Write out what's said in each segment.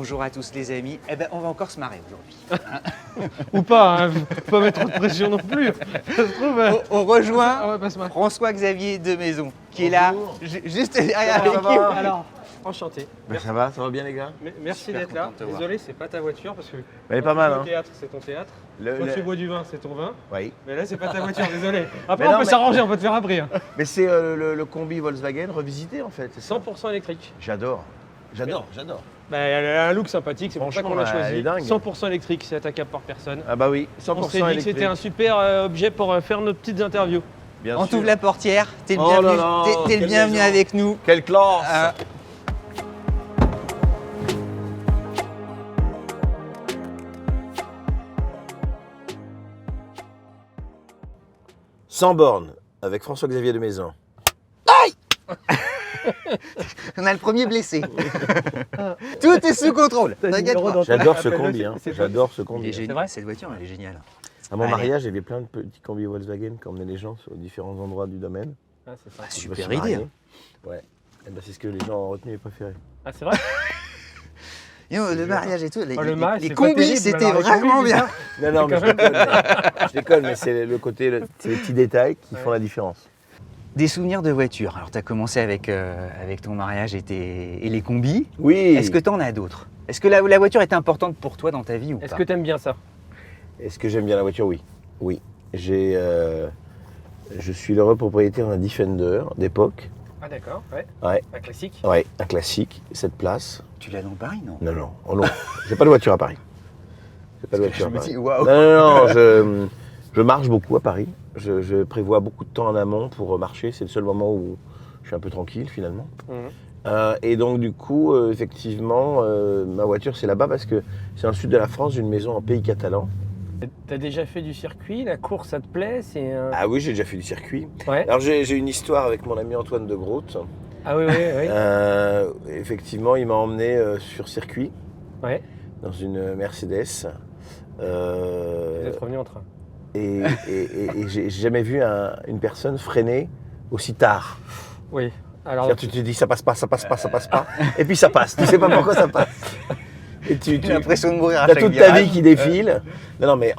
bonjour à tous les amis. Eh ben, on va encore se marrer aujourd'hui. Ou pas, hein, faut pas mettre trop de pression non plus. Ça se trouve, On rejoint on va pas se marrer. François-Xavier de Maison, qui est là, juste derrière Alors, l'équipe. alors, enchanté. Ça va bien les gars? Merci Super d'être là. content de te voir. Désolé, c'est pas ta voiture parce que Elle est quand pas mal, tu vas au hein. théâtre, c'est ton théâtre. Le- Quand le- tu bois du vin, c'est ton vin. Oui. Mais là, c'est pas ta voiture, désolé. Après, Mais on non, peut mais- s'arranger, on peut te faire un prix. Hein. Mais c'est le combi Volkswagen revisité en fait. c'est ça 100% électrique. J'adore. Bah, elle a un look sympathique, c'est pour ça qu'on l'a Franchement, elle est choisi. dingue. 100% électrique, c'est attaquable par personne. Ah bah oui, 100% On s'est dit que électrique. c'était un super objet pour faire nos petites interviews. Bien On sûr. t'ouvre la portière, t'es le Oh bienvenu, là là, t'es le quelle bienvenu maison. avec nous. Quelle classe Euh, Sans borne, avec François-Xavier de Maison. on a le premier blessé. Tout est sous contrôle. T'as le T'inquiète numéro pas. dans- J'adore ce Appelle-le, combi, hein. c'est- J'adore ce Il est combi. génial. vrai Cette voiture, elle est géniale. À mon Allez. mariage, il y avait plein de petits combis Volkswagen qui emmenaient les gens sur différents endroits du domaine. Ah, c'est ça. Ah, Je me super suis idée. marié. Ouais. Et ben, c'est ce que les gens ont retenu et préféré. Ah, c'est vrai. Yo, le mariage et tout, les, Oh, le mariage, les c'est pas combis, terrible, c'était alors, les vraiment combis, bien. Non, non, mais je déconne, mais c'est le côté, c'est les petits détails qui font la différence. Des souvenirs de voiture. Alors, tu as commencé avec ton mariage et les combis. Oui. Est-ce que tu en as d'autres? Est-ce que la voiture est importante pour toi dans ta vie ou Est-ce pas? que t'aimes bien ça? Est-ce que j'aime bien la voiture? Oui. Oui. Je suis l'heureux propriétaire d'un Defender d'époque. Ah, d'accord, ouais. Ouais. Un classique. Ouais, un classique, 7 places. Tu l'as dans Paris, non? Non, non, oh non. J'ai pas de voiture à Paris. J'ai pas de voiture Je à me Paris. dis, waouh. Non, je marche beaucoup à Paris. Je prévois beaucoup de temps en amont pour marcher. C'est le seul moment où je suis un peu tranquille finalement. Et donc du coup, effectivement, ma voiture c'est là-bas parce que c'est dans le sud de la France, une maison en pays catalan. T'as déjà fait du circuit? La course, ça te plaît? C'est Ah oui, j'ai déjà fait du circuit. Ouais. Alors j'ai une histoire avec mon ami Antoine de Groot. Ah oui, oui, oui. Effectivement, il m'a emmené sur circuit Ouais. dans une Mercedes. Vous êtes revenu en train. Et j'ai jamais vu une personne freiner aussi tard. Oui. Alors, C'est-à-dire, tu te dis ça passe pas, ça passe pas, ça passe pas, et puis ça passe. Tu sais pas pourquoi ça passe. Et tu J'ai l'impression de mourir à as chaque toute ta virage. vie qui défile. Non, mais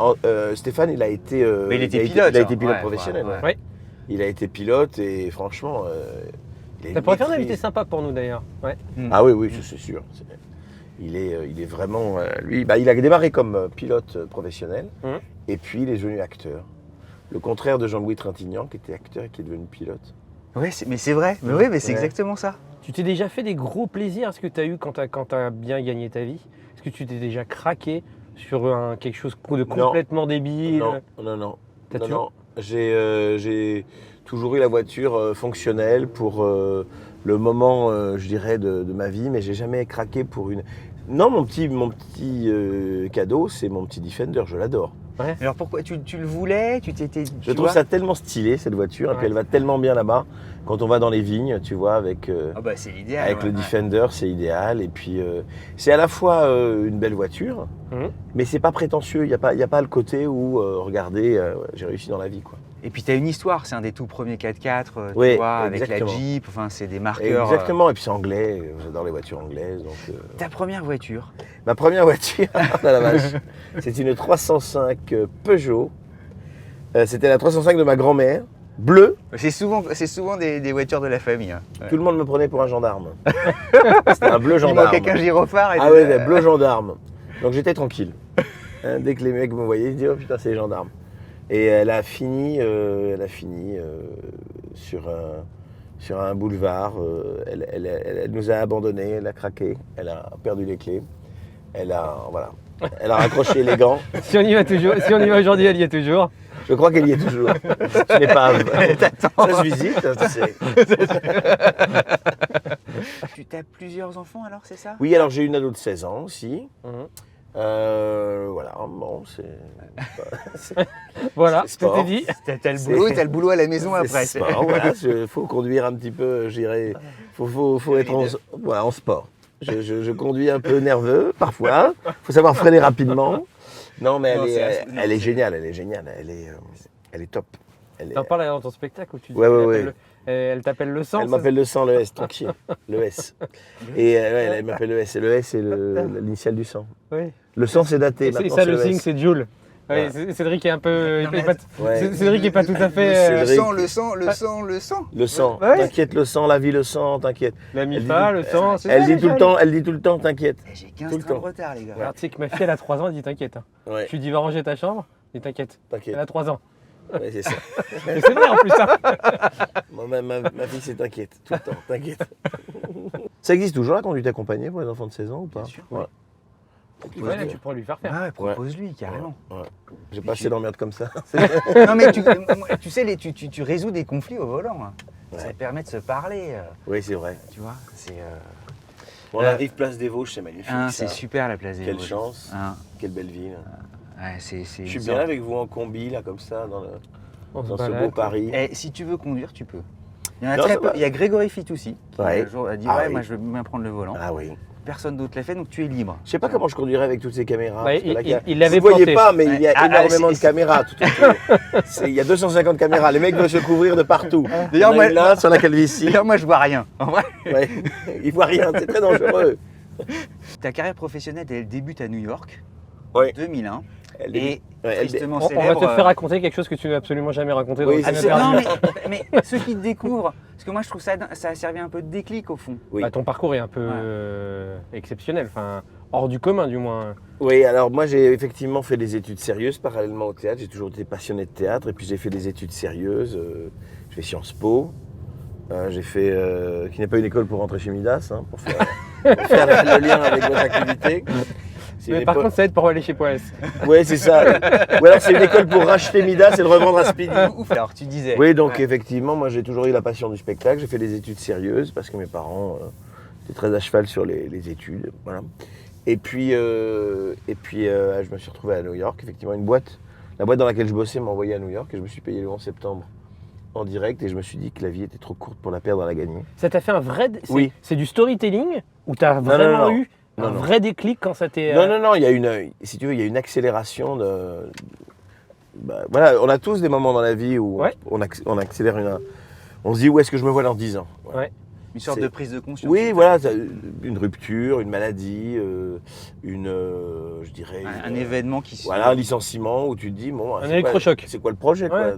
Stéphane, il a été, Mais il était a pilote, il a été genre. pilote Ouais, professionnel. ouais. Ouais. Il a été pilote et franchement, il a ça une pourrait faire un maîtrise. invité sympa pour nous d'ailleurs. Ouais. Ah oui, oui, c'est sûr. Il est vraiment, lui, bah, il a démarré comme pilote professionnel Mhm. et puis il est devenu acteur. Le contraire de Jean-Louis Trintignant qui était acteur et qui est devenu pilote. Ouais, mais c'est vrai. Mais oui, mais c'est Ouais. exactement ça. Tu t'es déjà fait des gros plaisirs? Est-ce que tu as eu quand tu as bien gagné ta vie? Est-ce que tu t'es déjà craqué sur quelque chose de complètement débile? Non. T'as Non, toujours- non. J'ai toujours eu la voiture fonctionnelle pour le moment, je dirais, de ma vie, mais j'ai jamais craqué pour une. Non, mon petit cadeau, c'est mon petit Defender, je l'adore. Alors pourquoi tu le voulais? Tu t'étais. Je trouve ça tellement stylé cette voiture, et puis Ouais. elle va tellement bien là-bas. Quand on va dans les vignes, tu vois, avec Ah bah c'est l'idéal. avec le ouais. Defender, c'est idéal. Et puis c'est à la fois une belle voiture, Mhm. mais c'est pas prétentieux. Il y a pas le côté où regardez, j'ai réussi dans la vie, quoi. Et puis tu as une histoire, c'est un des tout premiers 4x4, Oui, tu vois, avec exactement. la Jeep, enfin c'est des marqueurs. Exactement, et puis c'est anglais, j'adore les voitures anglaises. Donc, Ta première voiture? ma première voiture, oh la vache, c'est une 305 Peugeot. C'était la 305 de ma grand-mère, bleue. C'est souvent des voitures de la famille. Hein. Ouais. Tout le monde me prenait pour un gendarme. C'était un bleu Il gendarme. manquait qu'un gyrophare et Ah ouais, bleu gendarme. Donc j'étais tranquille. Hein, dès que les mecs me voyaient, ils se disaient oh putain c'est les gendarmes. Et elle a fini sur un boulevard. Elle nous a abandonnés, elle a craqué, elle a perdu les clés. Elle a raccroché les gants. Si on y va toujours, si on y va aujourd'hui, elle y est toujours. Je crois qu'elle y est toujours. Ce n'est pas. Ça se visite, tu sais. Tu as plusieurs enfants alors, c'est ça? Oui, alors j'ai une ado de 16 ans aussi. Mhm. Voilà, bon, Voilà, C'est tout sport. est dit. T'as le boulot à la maison après. C'est sport, voilà, faut conduire un petit peu, je dirais, faut être en sport. Je conduis un peu nerveux parfois, faut savoir freiner rapidement. Non, mais Non, elle est géniale, elle est top. T'en parles dans ton spectacle où tu dis Ouais, qu'elle ouais, appelle ouais. Elle t'appelle le sang. Elle m'appelle le sang, le S, tranquille. Le S. Et ouais, elle m'appelle le S. Et le S, c'est l'initiale du sang. Oui. Le sang, c'est daté. Et Maintenant, ça, c'est le signe, S. c'est Joule. Voilà. Oui, Cédric est un peu. Non, mais Ouais. Cédric est pas tout à fait. Cédric. Le sang. Le sang. Ouais. T'inquiète, le sang, la vie, le sang, t'inquiète. La Elle MIFA, dit- le sang. c'est Elle ça, dit tout le chérie. temps, elle dit tout le temps, t'inquiète. Eh, j'ai Tout 15 le trains de temps. retard, les gars. Alors, tu sais que ma fille, elle a 3 ans, elle dit t'inquiète. Ouais, Tu lui dis va ranger ta chambre, elle dit t'inquiète. Elle t'inquiète. a 3 ans. Ouais, c'est ça. Mais c'est vrai en plus, ça. Moi, ma fille, c'est t'inquiète. Tout le temps, t'inquiète. Ça existe toujours la conduite accompagnée pour les enfants de 16 ans ou pas? Bien sûr. Ouais. Ouais, là, tu pourrais lui faire faire. Ah ouais, propose-lui, carrément. Ouais. J'ai pas assez d'emmerde comme ça. Non, mais tu sais, tu résous des conflits au volant. Hein. Ça Ouais. permet de se parler. Oui, c'est vrai. Tu vois, c'est. On arrive place des Vosges, c'est magnifique. Hein, ça. c'est super la place des Quelle Vosges. chance. Hein, Quelle belle ville. ouais, c'est Je suis bien avec vous en combi, là, comme ça, On se dans ce balade. beau Paris. Et si tu veux conduire, tu peux. Il y en a Non, très ça peu. va. Il y a Grégory Fitoussi qui Ouais. un jour a dit Ah ouais, oui. moi je veux bien prendre le volant. Ah oui. Personne d'autre l'a fait, donc tu es libre. Je sais pas comment je conduirais avec toutes ces caméras. Ouais, parce que là, il l'avait vous ne voyez planté. pas, mais il y a Ouais. énormément de c'est- caméras tout autour. Il y a 250 caméras. Les mecs veulent se couvrir de partout. D'ailleurs, Il y en a moi- une là, sur la calvitie. D'ailleurs, moi je vois rien. En vrai, Ouais. Ils voient rien, c'est très dangereux. ta carrière professionnelle, elle débute à New York, Ouais. 2001. Elle Et Ouais, elle- tristement On va célèbre. te faire raconter quelque chose que tu n'as absolument jamais raconté dans Oui, le c'est cinéma ça. Non, perdu. mais ceux qui te découvrent, parce que moi je trouve ça a servi un peu de déclic au fond. Oui. Bah, ton parcours est un peu exceptionnel, enfin hors du commun du moins. Oui, alors moi j'ai effectivement fait des études sérieuses parallèlement au théâtre. J'ai toujours été passionné de théâtre et puis j'ai fait des études sérieuses. J'ai fait Sciences Po. J'ai fait, qui n'est pas une école pour rentrer chez Midas, hein, pour faire le lien avec votre activité. C'est Mais une par épo- contre, ça aide pour aller chez Poès. Ouais, c'est ça. Ou alors c'est une école pour racheter Midas et le revendre à Speedy. Ouf, alors tu disais. Oui, donc Ouais. effectivement, effectivement, moi j'ai toujours eu la passion du spectacle. J'ai fait des études sérieuses parce que mes parents étaient très à cheval sur les études. Voilà. Et puis, je me suis retrouvé à New York. Effectivement, la boîte dans laquelle je bossais m'a envoyé à New York et je me suis payé le 11 septembre en direct et je me suis dit que la vie était trop courte pour la perdre à la gagner. Ça t'a fait un vrai. Oui. C'est du storytelling ou t'as vraiment non. eu un Non, non. vrai déclic quand ça t'est. Non, il y a si tu veux, il y a une accélération de. Voilà, on a tous des moments dans la vie où Ouais. on accélère on se dit où est-ce que je me vois dans 10 ans. Voilà. Ouais. Une sorte C'est- de prise de conscience. Oui, voilà, une rupture, une maladie, je dirais. Un événement qui se. Voilà, un licenciement où tu te dis, bon, Un c'est quoi- électrochoc. C'est quoi le projet, quoi. Ouais.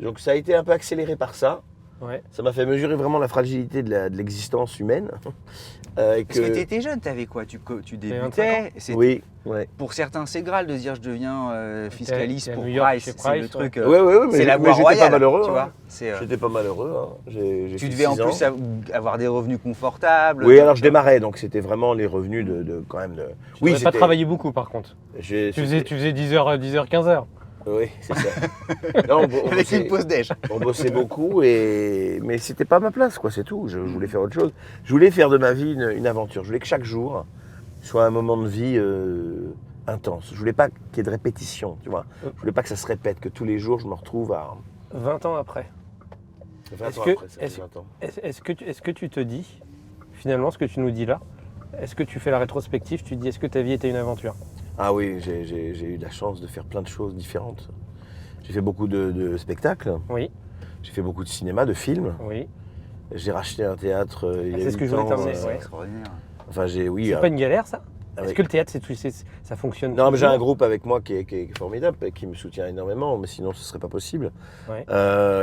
Donc ça a été un peu accéléré par ça. Ouais. Ça m'a fait mesurer vraiment la fragilité de l'existence humaine. Et Parce que tu étais jeune, t'avais quoi? Tu 25 ans. débutais. C'était- Oui, ouais. Pour certains, c'est Graal de dire je deviens fiscaliste T'es à pour New York, Price. chez C'est Price, le truc. Ouais, c'est la mais voie j'étais royale. pas malheureux. Tu hein. vois, c'est, J'étais pas malheureux. Hein. J'ai tu fait devais en 6 ans. plus avoir des revenus confortables. Oui, alors je démarrais, donc c'était vraiment les revenus quand même de. Tu n'avais pas travaillé beaucoup par contre. j'ai- Tu faisais 10h, 15h. Oui, c'est ça. Non, on Avec bossait- une pause déj. On bossait beaucoup, mais c'était pas ma place, quoi, c'est tout. Je voulais faire autre chose. Je voulais faire de ma vie une aventure. Je voulais que chaque jour soit un moment de vie intense. Je voulais pas qu'il y ait de répétition, tu vois. Je voulais pas que ça se répète, que tous les jours je me retrouve à. 20 ans après. 20 Est-ce ans que- après, ça fait est-ce- 20 ans. Est-ce que tu te dis, finalement, ce que tu nous dis là, est-ce que tu fais la rétrospective, tu te dis est-ce que ta vie était une aventure? Ah oui, j'ai eu la chance de faire plein de choses différentes. J'ai fait beaucoup de spectacles, Oui, j'ai fait beaucoup de cinéma, de films. oui. J'ai racheté un théâtre il y a c'est ce que 8 je voulais ans, t'emmener, C'est ouais. extraordinaire. Enfin, oui. C'est pas une galère ça? Est-ce avec- que le théâtre, ça fonctionne? Non, mais j'ai un toujours groupe avec moi qui est formidable, qui me soutient énormément, mais sinon ce serait pas possible. Ouais.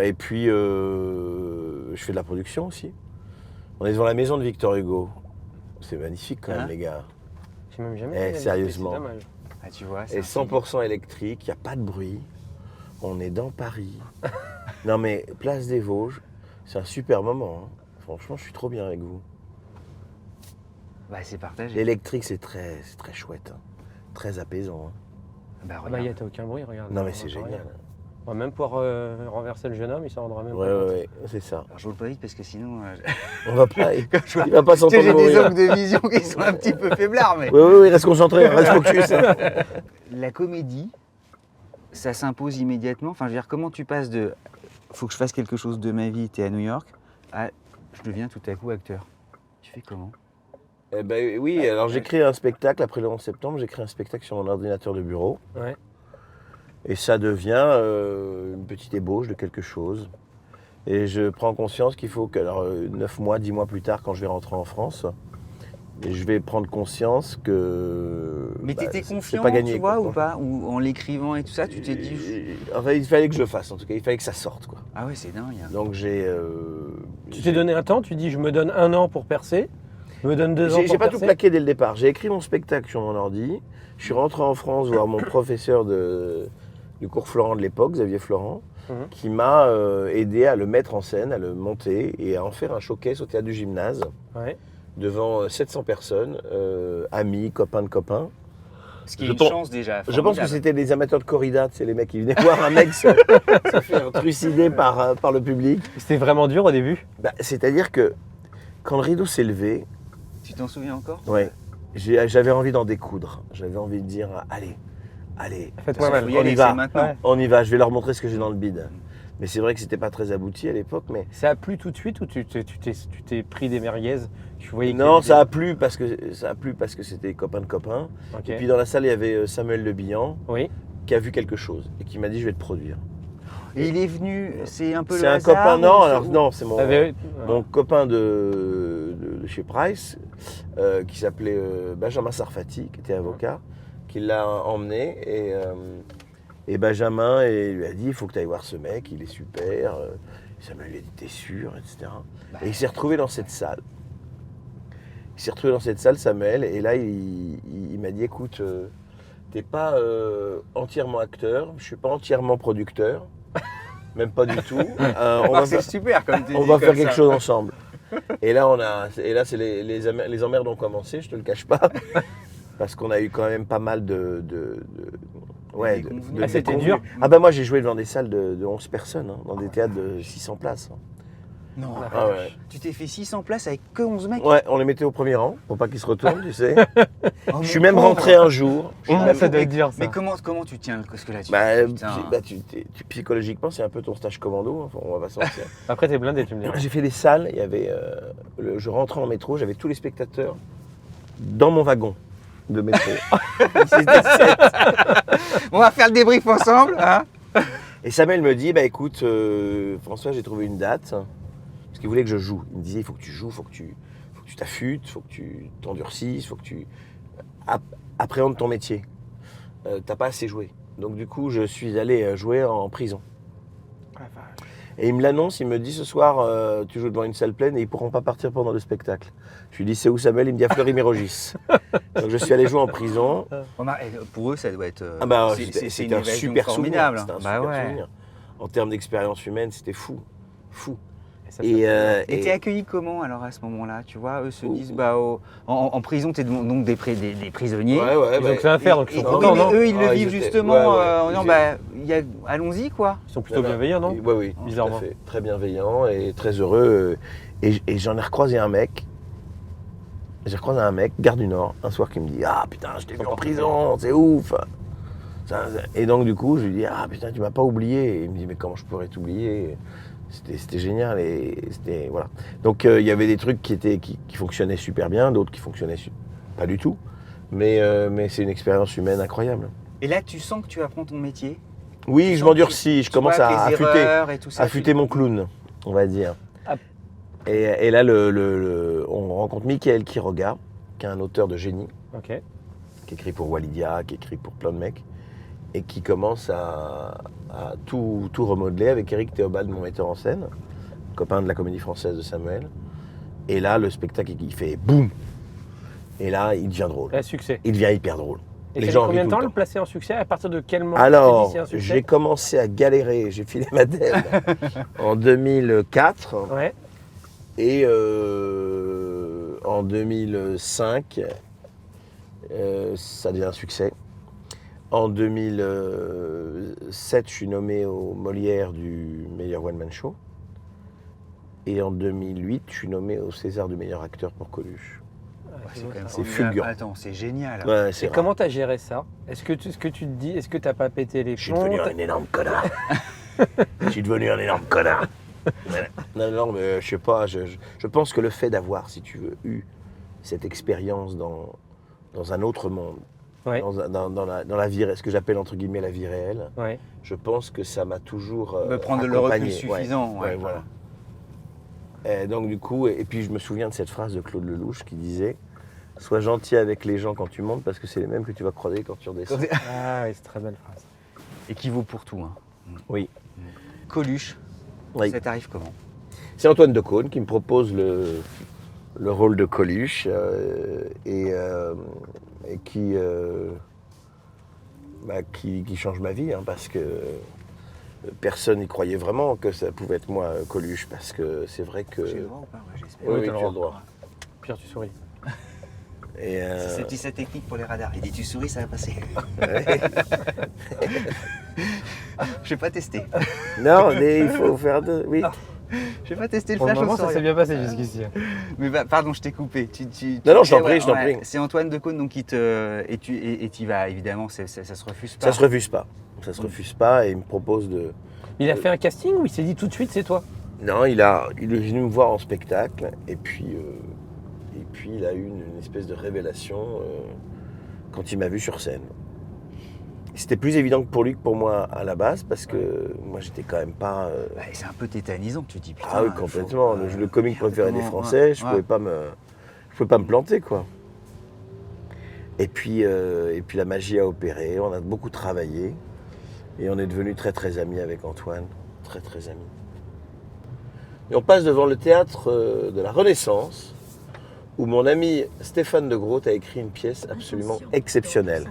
Et puis, je fais de la production aussi. On est devant la maison de Victor Hugo. C'est magnifique quand même, Hein les gars. J'ai même jamais Eh, fait la sérieusement. visiter, c'est dommage. Ah, tu vois, c'est Et un 100% électrique, il n'y a pas de bruit. On est dans Paris. Non, mais place des Vosges, c'est un super moment. Hein. Franchement, je suis trop bien avec vous. Bah, c'est partagé. L'électrique, c'est très chouette. Hein. Très apaisant. Hein. Bah, Ah bah, regarde. t'as aucun bruit, regarde. Non, mais on c'est entend génial. rien. On va même pouvoir renverser le jeune homme, il s'en rendra même Ouais, pas compte. ouais, c'est ça. Alors, je roule pas vite parce que sinon. On va pas. Il je vois- va pas Tu sais, s'entendre j'ai des mourir. angles de vision qui sont un petit peu faiblards, mais. Oui, reste concentré, reste focus. Hein. La comédie, ça s'impose immédiatement. Enfin, je veux dire, comment tu passes de faut que je fasse quelque chose de ma vie, t'es à New York, à je deviens tout à coup acteur. Tu fais comment? Eh ben, oui, alors j'ai créé un spectacle, après le 11 septembre, j'ai créé un spectacle sur mon ordinateur de bureau. Ouais. Et ça devient une petite ébauche de quelque chose. Et je prends conscience qu'il faut que, alors 9 mois, 10 mois plus tard, quand je vais rentrer en France, et je vais prendre conscience que. Mais t'étais c'est confiant, pas gagné, tu vois, quoi. ou pas? Ou en l'écrivant et tout ça, tu t'es dit. Enfin, il fallait que je le fasse, en tout cas, il fallait que ça sorte, quoi. Ah ouais, c'est dingue. Donc j'ai. Tu t'es donné un temps, tu dis je me donne 1 an pour percer, je me donne 2 ans pour J'ai pas percer. tout plaqué dès le départ. J'ai écrit mon spectacle sur mon ordi. Je suis rentré en France voir mon professeur du cours Florent de l'époque, Xavier Florent, qui m'a aidé à le mettre en scène, à le monter et à en faire un showcase au théâtre du Gymnase Ouais. devant 700 personnes, amis, copains de copains. Ce qui est Je une pense- chance déjà. Je pense que formidable. c'était des amateurs de corrida, c'est les mecs qui venaient voir un mec se faire trucider par le public. C'était vraiment dur au début. Bah, c'est-à-dire que quand le rideau s'est levé, Tu t'en souviens encore? ouais, j'avais envie d'en découdre. J'avais envie de dire allez, Faites-moi Faut mal. y on aller, y va. c'est maintenant. Ouais. on y va, je vais leur montrer ce que j'ai dans le bide. Mais c'est vrai que c'était pas très abouti à l'époque, mais Ça a plu tout de suite ou tu t'es pris des merguez? Tu voyais qu'il y non, avait ça a plu parce que c'était copain de copain. Ok. Et puis dans la salle, il y avait Samuel Le Bihan Oui. qui a vu quelque chose et qui m'a dit je vais te produire. Et il est venu, c'est un peu C'est le un hasard, copain, ou non, c'est- alors ou- non, c'est T'avais- mon copain de chez Price, qui s'appelait Benjamin Sarfati, qui était avocat, qui l'a emmené et Benjamin lui a dit il faut que tu ailles voir ce mec, il est super. Samuel lui a dit t'es sûr, etc. Et il s'est retrouvé dans cette salle. Samuel, et là il m'a dit écoute, t'es pas entièrement acteur, je suis pas entièrement producteur, même pas du tout. On va c'est faire- super comme tu on dis va comme faire quelque ça. chose ensemble. Et là, c'est les emmerdes ont commencé, je te le cache pas, parce qu'on a eu quand même pas mal de déconvenues. Ah, c'était déconvenues. dur. Ah bah moi, j'ai joué devant des salles de 11 personnes, hein, dans des théâtres de 600 places. hein. Non, Ah ouais. tu t'es fait 600 places avec que 11 mecs. Ouais, on les mettait au premier rang, pour pas qu'ils se retournent, tu sais. Oh, Je suis mon même pauvre. rentré un jour. Je suis Ah, même- ça doit être dur ça. Mais comment tu tiens le parce que là tu Bah, putain. psychologiquement, c'est un peu ton stage commando, enfin, on va pas se mentir. Après t'es blindé, tu me diras. J'ai fait des salles, il y avait, je rentrais en métro, j'avais tous les spectateurs dans mon wagon de métro. C'était 7. On va faire le débrief ensemble, hein. Et Samuel me dit, bah écoute, François, j'ai trouvé une date, parce qu'il voulait que je joue. Il me disait, il faut que tu joues, il faut que tu t'affûtes, il faut que tu t'endurcisses, il faut que tu appréhendes ton métier. T'as pas assez joué. Donc du coup, je suis allé jouer en prison. Et il me l'annonce, il me dit ce soir, tu joues devant une salle pleine et ils pourront pas partir pendant le spectacle. Je lui dis c'est où Samuel? Il me dit à Fleury-Mérogis. Donc je suis allé jouer en prison. Pour eux, ça doit être. Ah bah, c'est c'était une un évasion super souvenir. formidable. C'était un Bah super ouais. souvenir. En termes d'expérience humaine, c'était fou. Ça Et, fait- Et t'es accueilli comment alors à ce moment-là? Tu vois, eux se Oh. disent bah en prison t'es donc des prisonniers. Ouais, ouais, Ils ont que ça à faire, donc ils sont oui, contents, mais non? eux ils le Ah, vivent ils étaient- justement ouais, ouais, en disant ils bah allons-y quoi. Ils sont plutôt bienveillants, non? Oui, oui, Bizarrement. tout à fait. Très bienveillant et très heureux. Et j'en ai recroisé un mec. J'ai recroisé un mec, Gare du Nord, un soir qui me dit ah putain, je t'ai vu en prison, c'est ouf. Et donc du coup, je lui dis ah putain, tu m'as pas oublié. Et il me dit mais comment je pourrais t'oublier? C'était génial et c'était voilà. Donc il y avait des trucs qui fonctionnaient super bien, d'autres qui fonctionnaient pas du tout. Mais c'est une expérience humaine incroyable. Et là tu sens que tu apprends ton métier. Oui, Tu je sens m'endurcis, je tu commence vois, à avec les affûter. erreurs et tout ça. Affûter mon clown, on va dire. Ah. Et là, on rencontre Mickaël Quiroga, qui est un auteur de génie, Ok. qui écrit pour Walidia, qui écrit pour plein de mecs, et qui commence à tout remodeler avec Éric Théobald, mon metteur en scène, copain de la Comédie Française de Samuel. Et là, le spectacle, il fait boum. Et là, il devient drôle. Là, succès. Il devient hyper drôle. Et Les ça gens fait combien rient de tout temps le le placer en succès? À partir de quel moment Alors, tu t'es dit c'est un j'ai succès? commencé à galérer, j'ai filé ma dème en 2004. Ouais. Et en 2005, ça devient un succès. En 2007, je suis nommé au Molière du meilleur one-man show. Et en 2008, je suis nommé au César du meilleur acteur pour Coluche. C'est quand même C'est formidable. fulgurant. Attends, c'est génial. Ouais, c'est Et rare. comment t'as géré ça? Est-ce que tu te dis, est-ce que t'as pas pété les Je suis plombs? devenu un énorme connard. Je suis devenu un énorme connard. Non, mais je sais pas. Je pense que le fait d'avoir, si tu veux, eu cette expérience dans un autre monde, Ouais. dans la vie, ce que j'appelle entre guillemets la vie réelle, Ouais. je pense que ça m'a toujours Me prendre le recul accompagné. suffisant. Ouais, voilà. Et donc du coup, et puis je me souviens de cette phrase de Claude Lelouch qui disait « Sois gentil avec les gens quand tu montes parce que c'est les mêmes que tu vas croiser quand tu redescends. Ah oui, c'est très belle phrase. Et qui vaut pour tout. Hein. » Oui. Coluche, Oui. ça t'arrive comment? C'est Antoine Decaune qui me propose le rôle de Coluche et qui change ma vie hein, parce que personne n'y croyait vraiment que ça pouvait être moi Coluche parce que c'est vrai que... J'ai le droit ou pas? Ouais, j'espère. Oui, Oui, oui, t'as tu le as le droit. Pire, tu souris. Et, C'est sa technique pour les radars. Il dit tu souris, ça va passer. Je vais pas tester. non, mais il faut faire de... Oui. Je vais pas tester le Pour le flash moment, au ça sourire. s'est bien passé jusqu'ici. Mais pardon, je t'ai coupé. Non, je t'en disais, prie, je t'en prie. C'est Antoine Decaune donc qui te et tu y vas évidemment. Ça se refuse pas. Ça se refuse pas. Ça se refuse pas et il me propose de... Il a fait un casting ou il s'est dit tout de suite c'est toi? Non, il est venu me voir en spectacle et puis il a eu une espèce de révélation quand il m'a vu sur scène. C'était plus évident que pour lui que pour moi à la base parce que moi j'étais quand même pas... Ouais, c'est un peu tétanisant. Tu te dis putain. ah oui, il complètement. faut- Le comique préféré des comment- Français, ouais, je ouais. pouvais pas me planter quoi. Et puis la magie a opéré, on a beaucoup travaillé et on est devenus très très amis avec Antoine, très très amis. Et on passe devant le théâtre de la Renaissance où mon ami Stéphane de Groot a écrit une pièce absolument exceptionnelle.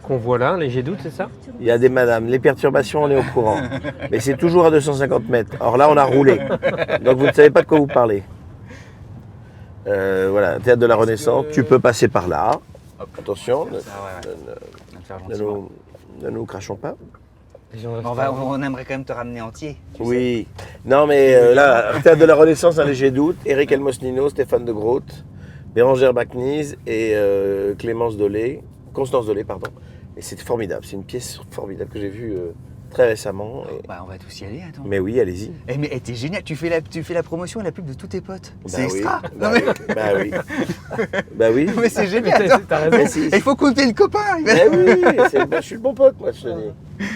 Qu'on voit là, léger doute, c'est ça? Il y a des madames, les perturbations, on est au courant. Mais c'est toujours à 250 mètres. Or là, on a roulé. Donc vous ne savez pas de quoi vous parlez. Voilà, théâtre de la Renaissance, tu peux passer par là. Hop. Attention, Ça, ouais. On va le faire ne gentiment. nous crachons pas. On aimerait quand même te ramener entier. tu sais. Oui. Non, mais là, théâtre de la Renaissance, un léger doute. Éric Elmosnino, Stéphane de Groot, Bérangère Bacnise et Clémence Dolé, Constance Dolé, pardon. Et c'était formidable. C'est une pièce formidable que j'ai vue très récemment. Et- Bah, on va tous y aller, attends. Mais oui, allez-y. Mais t'es génial, tu fais la promotion et la pub de tous tes potes. Bah C'est oui, extra. Bah, Non, mais, oui, bah oui. Bah oui. mais c'est génial. Attends. T'as raison. Mais si. Il faut compter le copain. Mais oui, je suis le bon pote, moi, je te dis.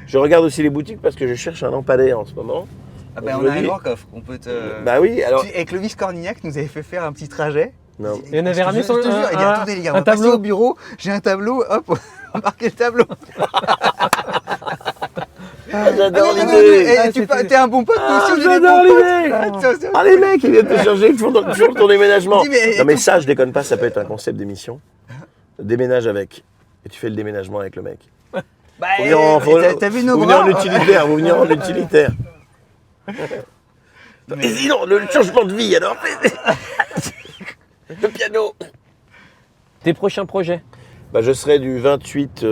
Je regarde aussi les boutiques parce que je cherche un lampadaire en ce moment. Ah bah, Je on me a un dis- grand coffre. On peut te. Bah oui, alors. Et Clovis Cornignac nous avait fait faire un petit trajet. Non. Et on avait ramené sur sur il dit un- attendez les gars, un on va passer tableau. au bureau, j'ai un tableau, hop, on va marquer le tableau. Ah, j'adore Ah, non, l'idée. non, non, t'es un bon pote, toi aussi, on est des j'adore bons potes. l'idée. Attention. Ah, les mecs, ils viennent te chercher, ils font ton déménagement. Je dis, mais- Non, mais ça, je déconne pas, ça peut être un concept d'émission. Déménage avec. Et tu fais le déménagement avec le mec. Bah, Faut venir en- t'as vu nos Vous venez bras en utilitaire, vous venez en utilitaire. Mais- Et sinon, le changement de vie, alors. Le piano. Tes prochains projets? Bah, je serai du 28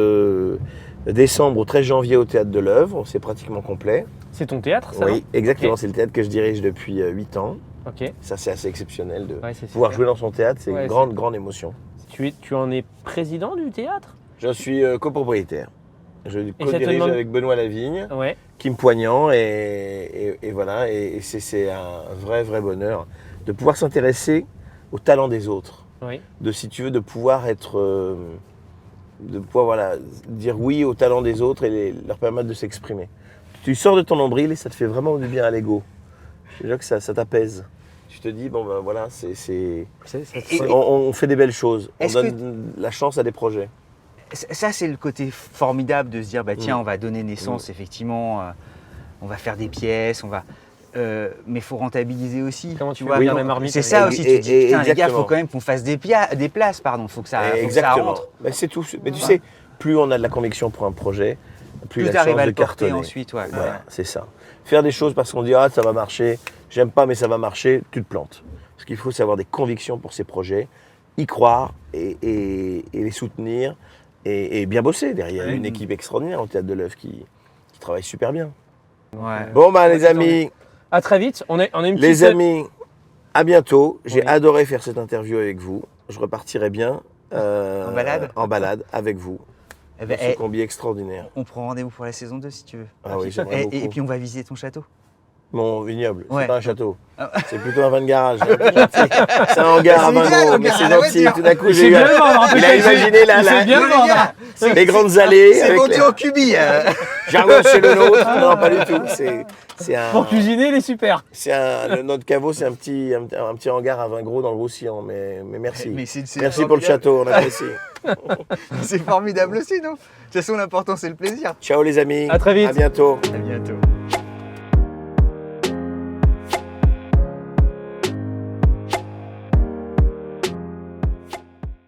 décembre au 13 janvier au Théâtre de l'Œuvre, c'est pratiquement complet. C'est ton théâtre, ça? Oui, exactement, Ok. c'est le théâtre que je dirige depuis 8 ans. Ok. Ça, c'est assez exceptionnel de Ouais, c'est pouvoir super. jouer dans son théâtre, c'est Ouais, une grande, grande émotion. Tu en es président du théâtre? Je suis copropriétaire. Je ça te co-dirige demande- avec Benoît Lavigne, Ouais. Kim Poignant, et voilà, et c'est un vrai, vrai bonheur de pouvoir s'intéresser au talent des autres. Oui. De, si tu veux, de pouvoir être, de pouvoir voilà, dire oui au talent des autres et leur permettre de s'exprimer. Tu sors de ton nombril et ça te fait vraiment du bien à l'ego. Je veux dire que ça t'apaise. Tu te dis, bon ben voilà, on fait des belles choses, on Est-ce donne la chance à des projets. Ça, c'est le côté formidable de se dire, bah tiens, Mm. on va donner naissance, effectivement, on va faire des pièces, on va. Mais il faut rentabiliser aussi. Comment tu vois. veux bien la marmite C'est avec- ça aussi, tu te dis, et putain, les gars, il exactement. faut quand même qu'on fasse des places, pardon, faut que ça Exactement. rentre. Ben, c'est tout. Mais tu sais, plus on a de la conviction pour un projet, plus il Plus a de t'arrives chance à de le porter cartonner. ensuite, ouais. Voilà, c'est ça. Faire des choses parce qu'on dit ah ça va marcher, j'aime pas mais ça va marcher, tu te plantes. Parce qu'il faut savoir des convictions pour ces projets, y croire et les soutenir et bien bosser derrière une équipe extraordinaire au Théâtre de l'Œuvre qui travaille super bien. Ouais. Bon bah les amis, À très vite. On a une petite. les amis, à bientôt. J'ai Oui. adoré faire cette interview avec vous. Je repartirai bien En balade en balade avec vous. Eh ben, Dans ce combi extraordinaire. on prend rendez-vous pour la saison 2 si tu veux. Ah oui, j'aimerais beaucoup. Et puis on va visiter ton château. Mon vignoble, Ouais. c'est pas un château. Ah. C'est plutôt un vin de garage. C'est un hangar à C'est vin idéal, gros, hangar mais à c'est la gentil. voiture. Tout d'un coup, C'est j'ai eu bien le vendre, en tout Il cas, a c'est- imaginé c'est bien le vendre. les grandes allées. C'est avec vendu les- en cubi. Jargon, c'est le nôtre. Non, pas du tout. C'est un. Pour cuisiner, il est super. Notre caveau, c'est un petit hangar à vin gros dans le Roussillon. Mais merci. Mais c'est Merci pour le formidable. château, on apprécie. C'est formidable aussi, non? De toute façon, l'important, c'est le plaisir. Ciao les amis. À très vite. À bientôt. À bientôt.